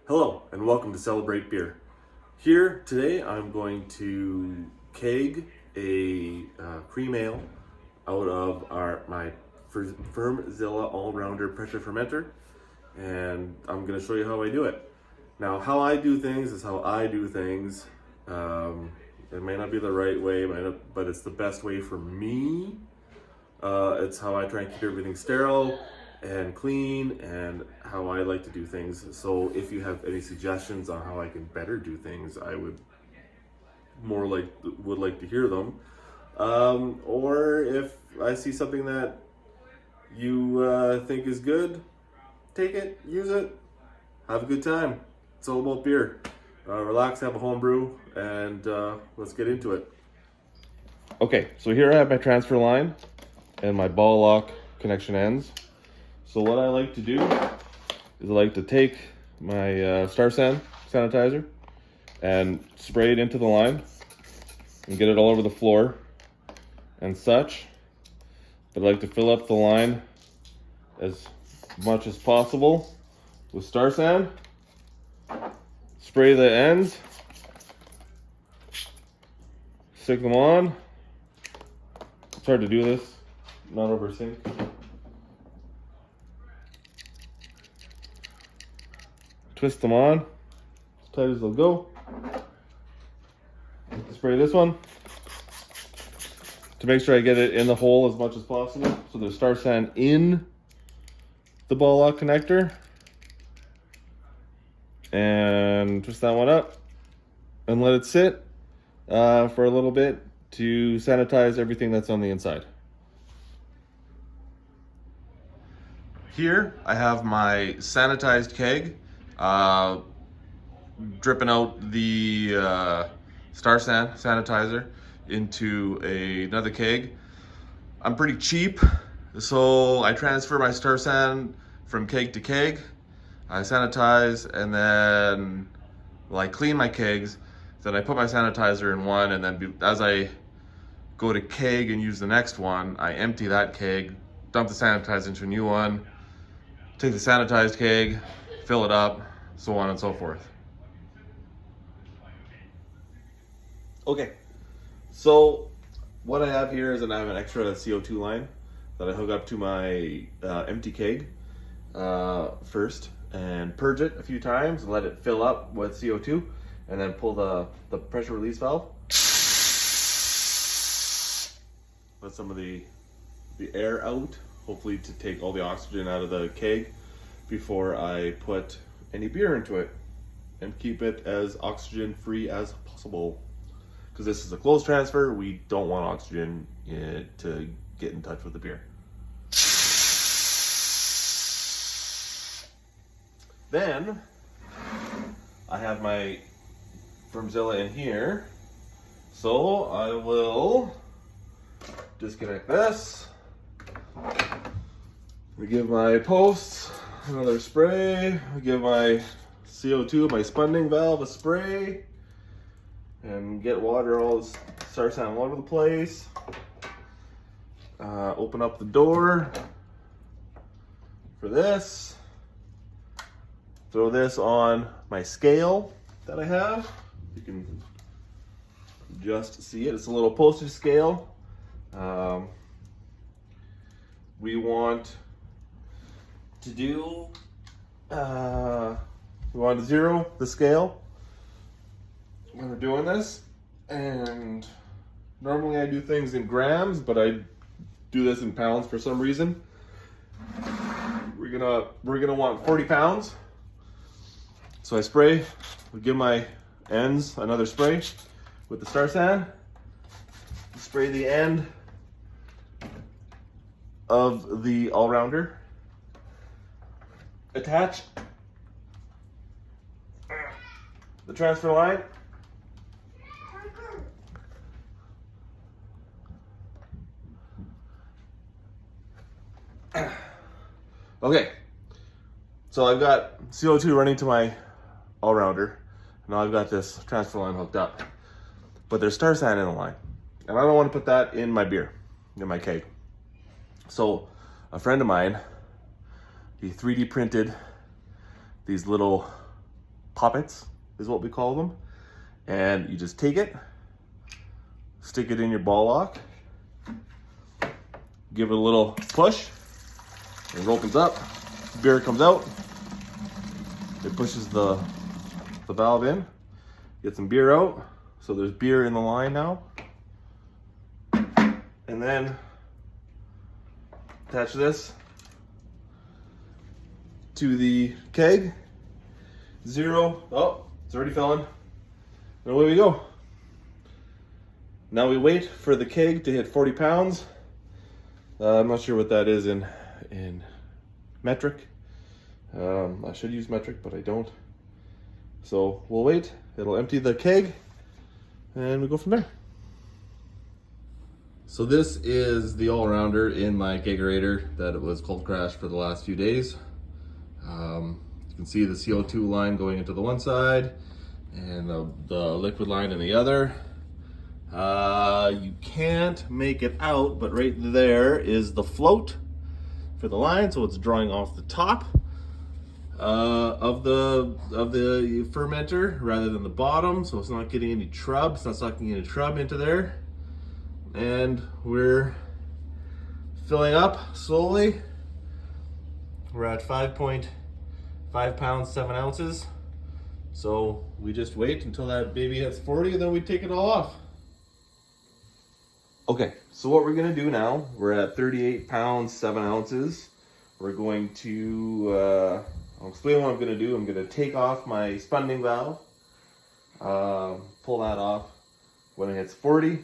Hello and welcome to Celebrate Beer. Here today I'm going to keg a cream ale out of my Fermzilla all-rounder pressure fermenter, and I'm going to show you how I do it. Now, how I do things is how I do things. It may not be the right way, but it's the best way for me. It's how I try and keep everything sterile and clean, and how I like to do things. So if you have any suggestions on how I can better do things, I would like to hear them. Or if I see something that you think is good, take it, use it, have a good time. It's all about beer. Relax, have a home brew, and let's get into it. Okay, so here I have my transfer line and my ball lock connection ends. So what I like to do is I like to take my Star San sanitizer and spray it into the line and get it all over the floor and such. But I like to fill up the line as much as possible with Star San. Spray the ends, stick them on. It's hard to do this, not over sink. Twist them on as tight as they'll go. Spray this one to make sure I get it in the hole as much as possible. So there's Star San in the ball lock connector. And twist that one up and let it sit for a little bit to sanitize everything that's on the inside. Here I have my sanitized keg. Dripping out the Star San sanitizer into another keg. I'm pretty cheap, so I transfer my Star San from keg to keg. I sanitize, and then I clean my kegs. Then I put my sanitizer in one, and then as I go to keg and use the next one, I empty that keg, dump the sanitizer into a new one, take the sanitized keg, fill it up, so on and so forth. Okay, so what I have here is I have an extra CO2 line that I hook up to my empty keg first, and purge it a few times and let it fill up with CO2, and then pull the pressure release valve. Let some of the air out, hopefully to take all the oxygen out of the keg before I put any beer into it, and keep it as oxygen free as possible. Because this is a closed transfer, we don't want oxygen to get in touch with the beer. Then I have my Fermzilla in here, so I will disconnect this. We give my posts another spray. I give my CO2, my spunding valve, a spray, and get water all starts all over the place. Open up the door for this. Throw this on my scale that I have. You can just see it. It's a little postage scale. We want to do, we want to zero the scale when we're doing this. And normally I do things in grams, but I do this in pounds for some reason. We're gonna want 40 pounds. So I spray, we give my ends another spray with the Star San. Spray the end of the all-rounder. Attach the transfer line. Okay, so I've got CO2 running to my all-rounder. Now I've got this transfer line hooked up, but there's Star San in the line, and I don't want to put that in my beer, in my keg. So a friend of mine, he 3D printed these little poppets is what we call them. And you just take it, stick it in your ball lock, give it a little push, and it opens up, beer comes out, it pushes the valve in, get some beer out, so there's beer in the line now, and then attach this to the keg, zero, oh, it's already filling, and away we go. Now we wait for the keg to hit 40 pounds. I'm not sure what that is in metric. I should use metric, but I don't. So we'll wait. It'll empty the keg, and we go from there. So this is the all-rounder in my kegerator that it was cold crashed for the last few days. You can see the CO2 line going into the one side, and the liquid line in the other. You can't make it out, but right there is the float for the line, so it's drawing off the top of the fermenter rather than the bottom, so it's not getting any trub. It's not sucking any trub into there, and we're filling up slowly. We're at 5.5 pounds 7 ounces, so we just wait until that baby hits 40, and then we take it all off. Okay, so what we're gonna do now, we're at 38 pounds, 7 ounces. We're going to, I'll explain what I'm gonna do. I'm gonna take off my spunding valve, pull that off when it hits 40.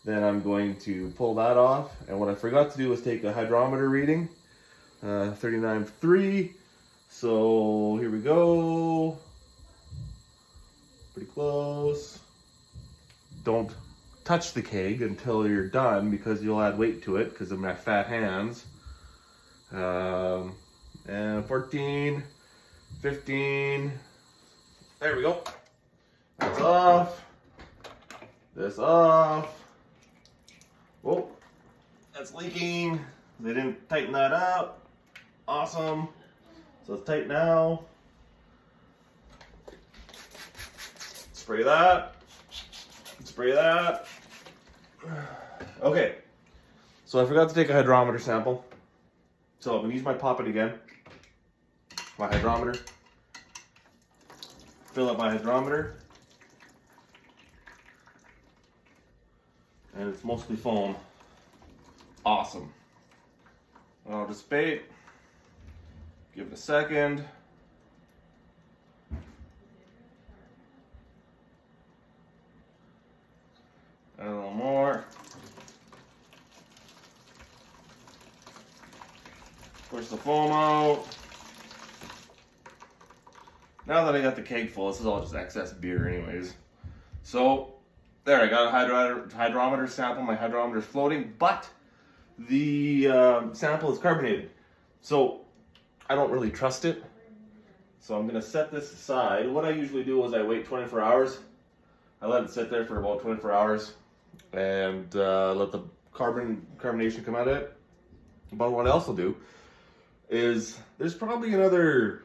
Then I'm going to pull that off. And what I forgot to do was take a hydrometer reading, 39.3. So here we go, pretty close. Don't touch the keg until you're done because you'll add weight to it because of my fat hands. And 14, 15, there we go. That's off, this off. Oh, that's leaking. They didn't tighten that up. Awesome. So it's tight now. Spray that. Spray that. Okay, so I forgot to take a hydrometer sample. So I'm gonna use my poppet again. My hydrometer. Fill up my hydrometer. And it's mostly foam. Awesome. I'll just bait. Give it a second. Add a little more. Push the foam out. Now that I got the keg full, this is all just excess beer anyways. So, there, I got a hydrometer sample. My hydrometer is floating, but the sample is carbonated. So, I don't really trust it. So I'm gonna set this aside. What I usually do is I wait 24 hours. I let it sit there for about 24 hours and let the carbonation come out of it. But what I also do is there's probably another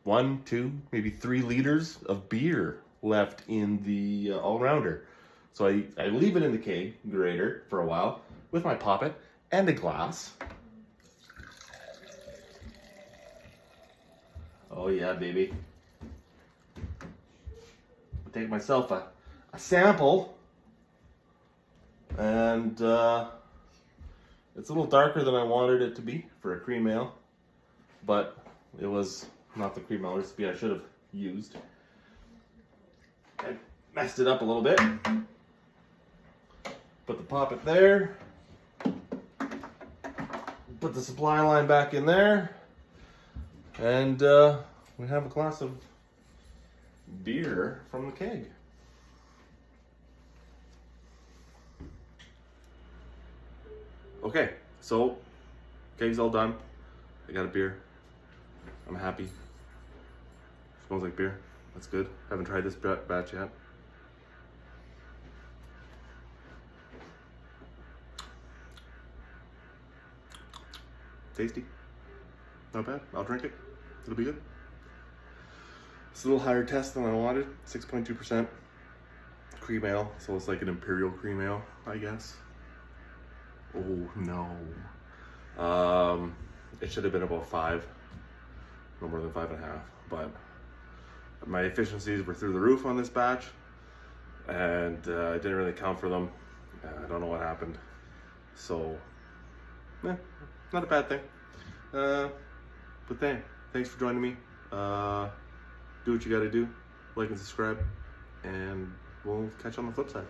1, 2, maybe 3 liters of beer left in the all-rounder. So I leave it in the kegerator for a while with my poppet and a glass. Oh yeah, baby. I'll take myself a sample, and it's a little darker than I wanted it to be for a cream ale, but it was not the cream ale recipe I should have used. I messed it up a little bit. Put the poppet there. Put the supply line back in there. And we have a glass of beer from the keg. Okay, so keg's all done. I got a beer. I'm happy. Smells like beer. That's good. Haven't tried this batch yet. Tasty. Not bad. I'll drink it. It'll be good. It's a little higher test than I wanted. 6.2% cream ale, so it's like an imperial cream ale, I guess. Oh no. It should have been about 5, no more than 5.5. But my efficiencies were through the roof on this batch, and I didn't really count for them. I don't know what happened. So, not a bad thing. But thanks for joining me. Do what you gotta do, like and subscribe, and we'll catch you on the flip side.